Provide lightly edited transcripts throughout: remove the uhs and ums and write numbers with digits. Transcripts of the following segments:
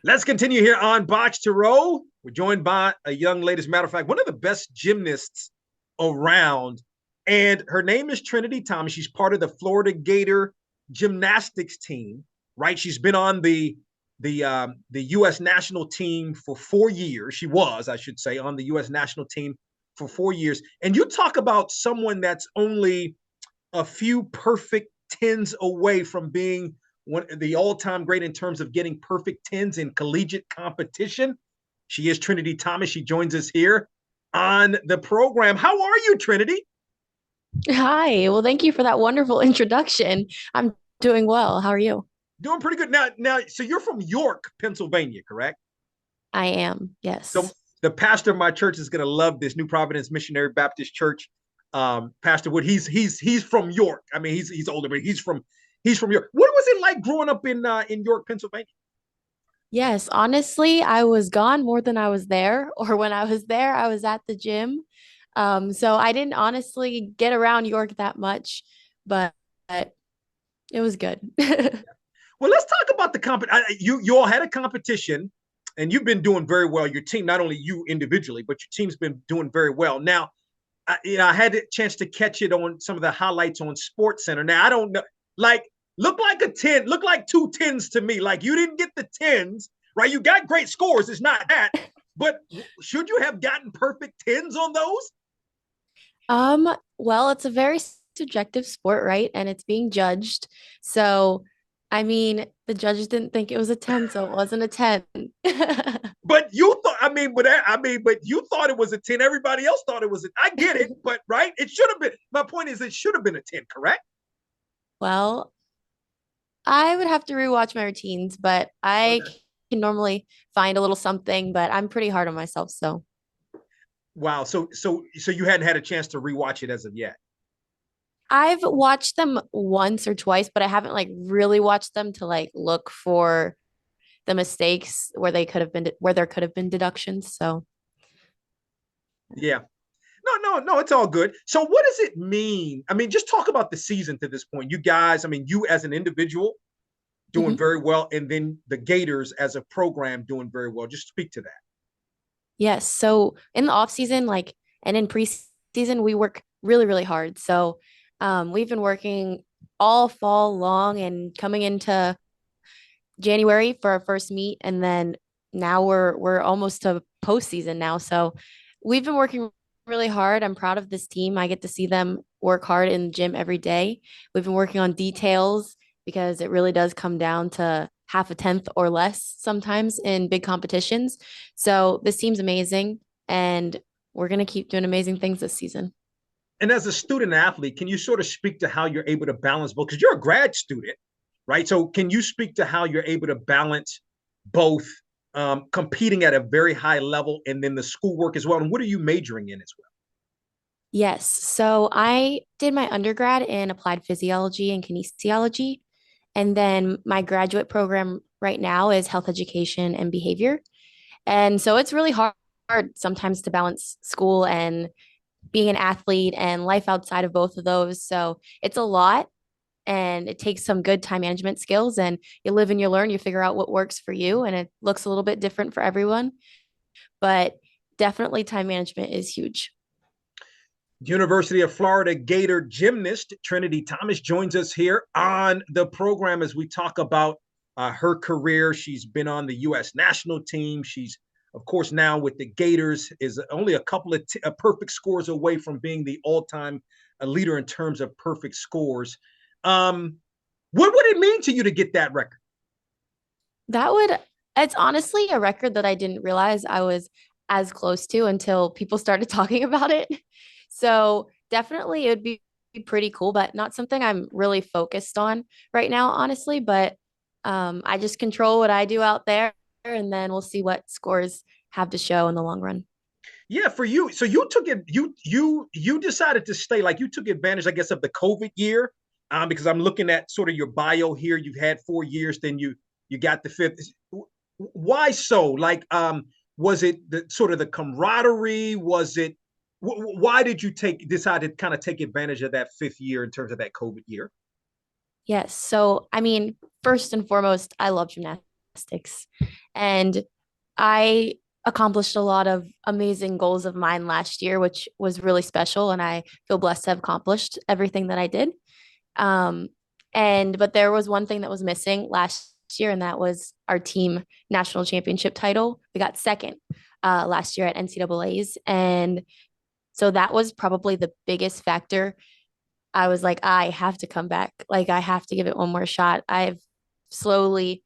Let's continue here on BOXTOROW. We're joined by a young lady, as a matter of fact, one of the best gymnasts around. And her name is Trinity Thomas. She's part of the Florida Gator gymnastics team, right? She's been on the U.S. national team for 4 years. She was, I should say, on the U.S. national team for 4 years. And you talk about someone that's only a few perfect tens away from being the all-time great in terms of getting perfect tens in collegiate competition. She is Trinity Thomas. She joins us here on the program. How are you, Trinity? Hi. Well, thank you for that wonderful introduction. I'm doing well. How are you? Doing pretty good. Now, so you're from York, Pennsylvania, correct? I am. So Yes. the pastor of my church is going to love this, New Providence Missionary Baptist Church. Pastor Wood, he's from York. I mean, he's older, but he's from York. What was it like growing up in York, Pennsylvania? Yes. Honestly, I was gone more than I was there, or when I was there, I was at the gym. So I didn't honestly get around York that much, but it was good. Well, let's talk about the You all had a competition, and you've been doing very well. Your team, not only you individually, but your team's been doing very well. Now, I had a chance to catch it on some of the highlights on Sports Center. Now, I don't know, like, look like a 10, look like two tens to me. Like, you didn't get the tens, right? You got great scores. It's not that. But should you have gotten perfect tens on those? Well, it's a very subjective sport, right? And it's being judged. So, I mean, the judges didn't think it was a 10, so it wasn't a 10. But you thought, but you thought it was a 10. Everybody else thought it was a, I get it, but right? It should have been, my point is, it should have been a 10, correct? Well, I would have to rewatch my routines, but I Okay. can normally find a little something, but I'm pretty hard on myself. So Wow. So you hadn't had a chance to rewatch it as of yet. I've watched them once or twice, but I haven't like really watched them to like look for the mistakes where they could have been, where there could have been deductions. So Yeah. No, it's all good. So what does it mean? I mean, just talk about the season to this point. You guys, I mean, you as an individual doing mhm. very well, and then the Gators as a program doing very well. Just speak to that. Yes. So in the off season, like, and in preseason, we work really, really hard. So we've been working all fall long and coming into January for our first meet, and then now we're almost to postseason now. So we've been working really hard. I'm proud of this team. I get to see them work hard in the gym every day. We've been working on details because it really does come down to half a tenth or less sometimes in big competitions. So this team's amazing, and we're gonna keep doing amazing things this season. And as a student athlete, can you sort of speak to how you're able to balance both? Because you're a grad student, right? So can you speak to how you're able to balance both competing at a very high level and then the schoolwork as well? And what are you majoring in as well? Yes. So I did my undergrad in applied physiology and kinesiology. And then my graduate program right now is health education and behavior. And so it's really hard sometimes to balance school and being an athlete and life outside of both of those. So it's a lot, and it takes some good time management skills, and you live and you learn, you figure out what works for you, and it looks a little bit different for everyone. But definitely time management is huge. University of Florida Gator gymnast Trinity Thomas joins us here on the program as we talk about her career. She's been on the U.S. national team. She's, of course, now with the Gators, is only a couple of perfect scores away from being the all-time leader in terms of perfect scores. What would it mean to you to get that record? That would, it's honestly a record that I didn't realize I was as close to until people started talking about it. So definitely it would be pretty cool, but not something I'm really focused on right now, honestly. But I just control what I do out there, and then we'll see what scores have to show in the long run. Yeah, for you. So you took it. You decided to stay. Like you took advantage, I guess, of the COVID year. Because I'm looking at sort of your bio here. You've had 4 years, then you got the fifth. Why so? Like, was it the sort of the camaraderie? Was it? Why did you decide to kind of take advantage of that fifth year in terms of that COVID year? Yes. So, I mean, first and foremost, I love gymnastics. gymnastics. And I accomplished a lot of amazing goals of mine last year, which was really special. And I feel blessed to have accomplished everything that I did. Um, but there was one thing that was missing last year, and that was our team national championship title. We got second last year at NCAA's. And so that was probably the biggest factor. I was like, I have to come back. Like, I have to give it one more shot. I've slowly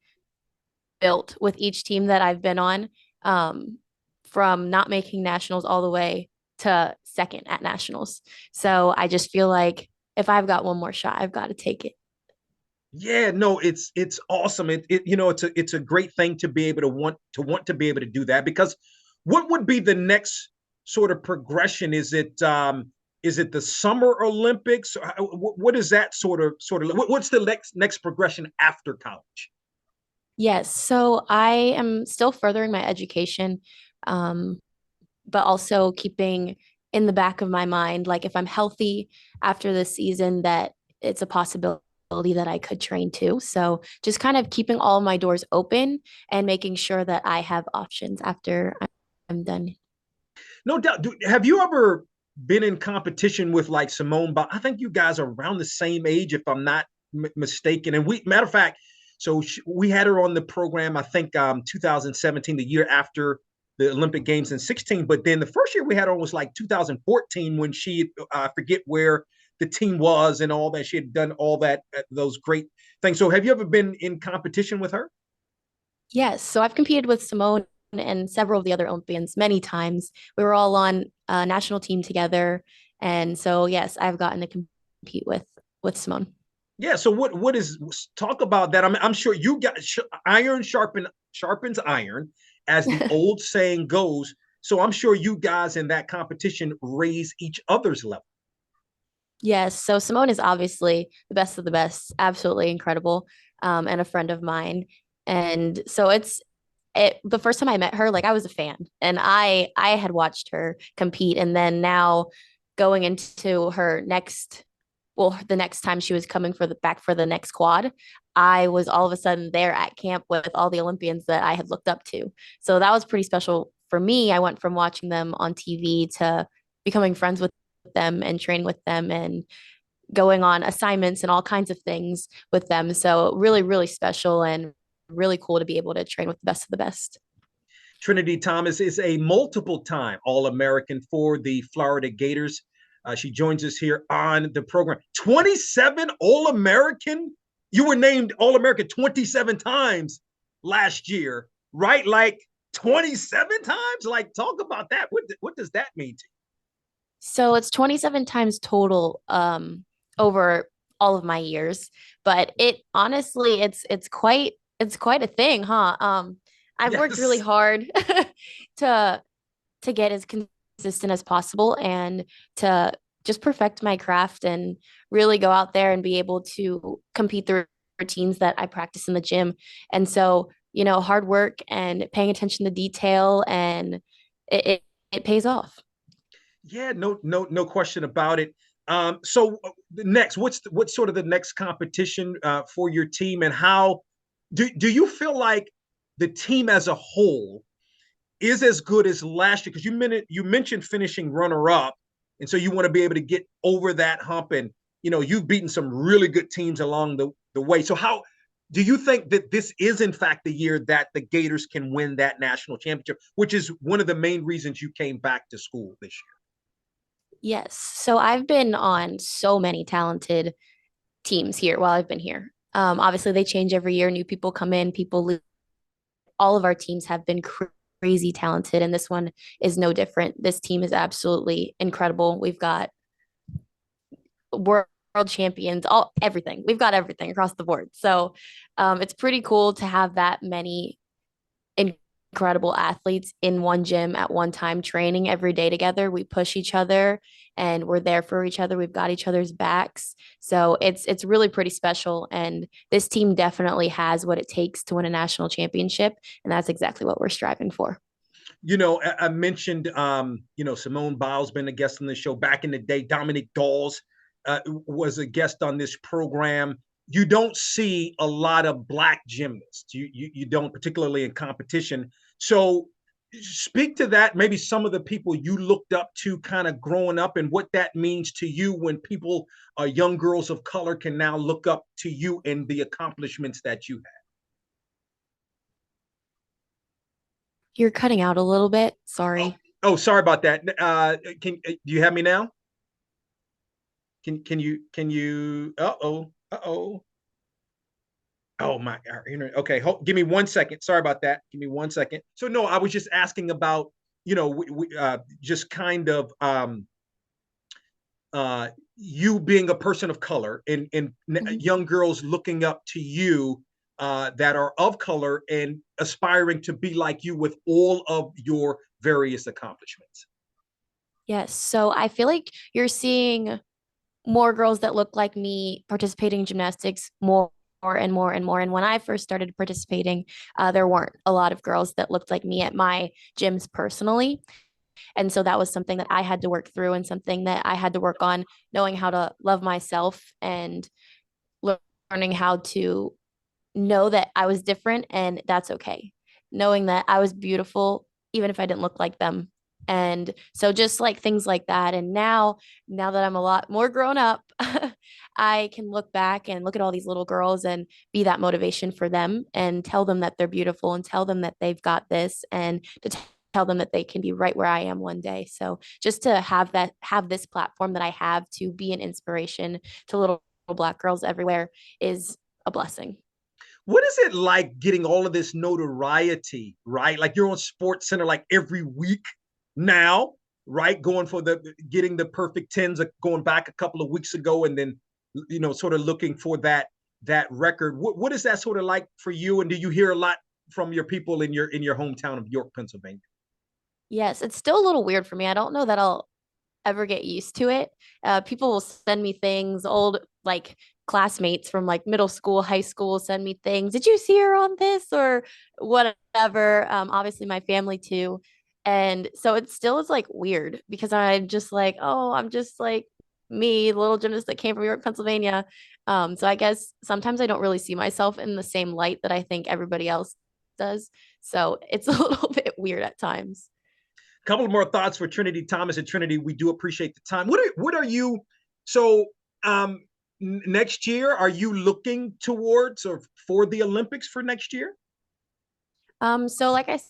built with each team that I've been on, from not making nationals all the way to second at nationals. So I just feel like if I've got one more shot, I've got to take it. Yeah, no, it's awesome. It's a great thing to be able to want to be able to do that, because what would be the next sort of progression? Is it the Summer Olympics? What is that what's the next progression after college? Yes. So I am still furthering my education, um, but also keeping in the back of my mind, like if I'm healthy after this season, that it's a possibility that I could train too. So just kind of keeping all of my doors open and making sure that I have options after I'm done. No doubt. Have you ever been in competition with like Simone Biles? I think you guys are around the same age, if I'm not mistaken. And matter of fact, we had her on the program, I think 2017, the year after the Olympic Games in 16. But then the first year we had her on was like 2014, when I forget where the team was and all that. She had done all that, those great things. So have you ever been in competition with her? Yes. So I've competed with Simone and several of the other Olympians many times. We were all on a national team together. And so, yes, I've gotten to compete with Simone. Yeah. So what is talk about that? I'm sure you got iron sharpens iron, as the old saying goes. So I'm sure you guys in that competition raise each other's level. Yes. So Simone is obviously the best of the best, absolutely incredible, and a friend of mine. And so the first time I met her, like I was a fan, and I had watched her compete, and then now going into the next time she was coming back for the next quad, I was all of a sudden there at camp with all the Olympians that I had looked up to. So that was pretty special for me. I went from watching them on TV to becoming friends with them and training with them and going on assignments and all kinds of things with them. So really, really special and really cool to be able to train with the best of the best. Trinity Thomas is a multiple time All-American for the Florida Gators. She joins us here on the program. 27 All-American. You were named All-American 27 times last year, right? Like 27 times? Like, talk about that. What does that mean to you? So it's 27 times total over all of my years, but it honestly it's quite a thing, huh? I've worked really Yes. hard to get as consistent as possible and to just perfect my craft and really go out there and be able to compete the routines that I practice in the gym. And so, hard work and paying attention to detail, and it pays off. Yeah, no question about it. So the next, what's sort of the next competition for your team, and how do you feel like the team as a whole is as good as last year? Because you mentioned finishing runner up, and so you want to be able to get over that hump, and you've beaten some really good teams along the way. So how do you think that this is in fact the year that the Gators can win that national championship, which is one of the main reasons you came back to school this year? Yes. So I've been on so many talented teams here while I've been here. Obviously, they change every year. New people come in, people leave. All of our teams have been crazy talented, and this one is no different. This team is absolutely incredible. We've got world champions, everything. We've got everything across the board. So it's pretty cool to have that many incredible athletes in one gym at one time training every day together. We push each other and we're there for each other. We've got each other's backs. So it's really pretty special, and this team definitely has what it takes to win a national championship, and that's exactly what we're striving for. I mentioned Simone Biles been a guest on the show back in the day. Dominic Dawes was a guest on this program. you don't see a lot of Black gymnasts. You don't, particularly in competition. So speak to that, maybe some of the people you looked up to kind of growing up, and what that means to you when people, young girls of color, can now look up to you and the accomplishments that you have. You're cutting out a little bit. Oh, Sorry. oh, sorry about that. Can do you have me now? Can you? Uh-oh. Oh my God. Okay, give me 1 second. Sorry about that. Give me 1 second. So no, I was just asking about, just kind of you being a person of color, and Mhm. young girls looking up to you, that are of color and aspiring to be like you with all of your various accomplishments. Yes. So I feel like you're seeing more girls that look like me participating in gymnastics more and more and more. And when I first started participating, there weren't a lot of girls that looked like me at my gyms personally. And so that was something that I had to work through and something that I had to work on, knowing how to love myself and learning how to know that I was different and that's okay. Knowing that I was beautiful, even if I didn't look like them. And so just like things like that. And now that I'm a lot more grown up, I can look back and look at all these little girls and be that motivation for them and tell them that they're beautiful and tell them that they've got this and to tell them that they can be right where I am one day. So just to have this platform that I have to be an inspiration to little Black girls everywhere is a blessing. What is it like getting all of this notoriety, right? Like you're on Sports Center like every week now, right? Going for the getting the perfect tens, going back a couple of weeks ago, and then sort of looking for that record. What is that sort of like for you? And do you hear a lot from your people in your hometown of York, Pennsylvania? Yes, it's still a little weird for me. I don't know that I'll ever get used to it. People will send me things, old like classmates from like middle school, high school send me things. Did you see her on this or whatever? Obviously my family too. And so it still is like weird because I'm just like, oh, I'm just like me, little gymnast that came from York, Pennsylvania. So I guess sometimes I don't really see myself in the same light that I think everybody else does. So it's a little bit weird at times. A couple of more thoughts for Trinity Thomas. And Trinity, we do appreciate the time. What are you? So next year, are you looking towards or for the Olympics for next year? So like I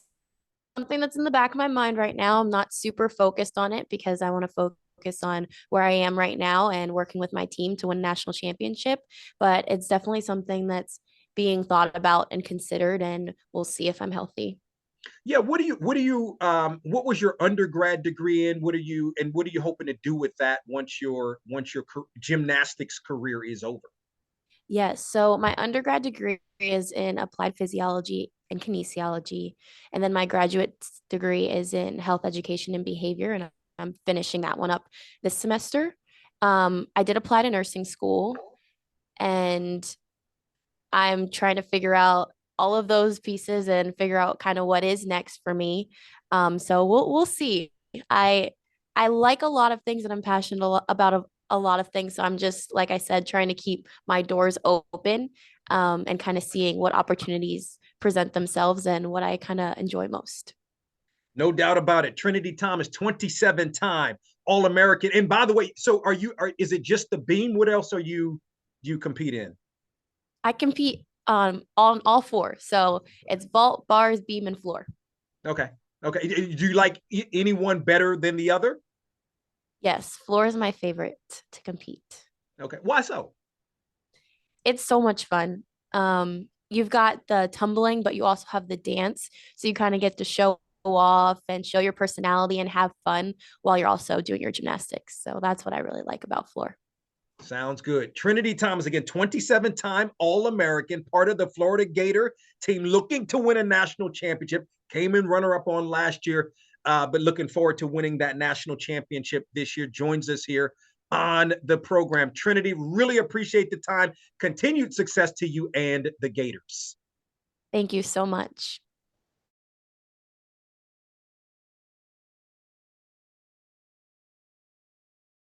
something that's in the back of my mind right now. I'm not super focused on it because I want to focus on where I am right now and working with my team to win a national championship. But it's definitely something that's being thought about and considered, and we'll see if I'm healthy. Yeah. What was your undergrad degree in? What are you hoping to do with that once your gymnastics career is over? Yes. So my undergrad degree is in applied physiology and kinesiology. And then my graduate degree is in health education and behavior. And I'm finishing that one up this semester. I did apply to nursing school and I'm trying to figure out all of those pieces and figure out kind of what is next for me. So we'll see. I I like a lot of things and I'm passionate about a lot of things. So I'm just like I said, trying to keep my doors open and kind of seeing what opportunities present themselves and what I kind of enjoy most. No doubt about it. Trinity Thomas, 27-time All-American. And by the way, so is it just the beam? What else do you compete in? I compete on all four. So it's vault, bars, beam, and floor. Okay. Okay. Do you like anyone better than the other? Yes, floor is my favorite to compete. Okay. Why so? It's so much fun. You've got the tumbling, but you also have the dance. So you kind of get to show off and show your personality and have fun while you're also doing your gymnastics. So that's what I really like about floor. Sounds good. Trinity Thomas, again, 27-time All-American, part of the Florida Gator team looking to win a national championship. Came in runner-up on last year, but looking forward to winning that national championship this year. Joins us here on the program. Trinity, really appreciate the time. Continued success to you and the Gators. Thank you so much.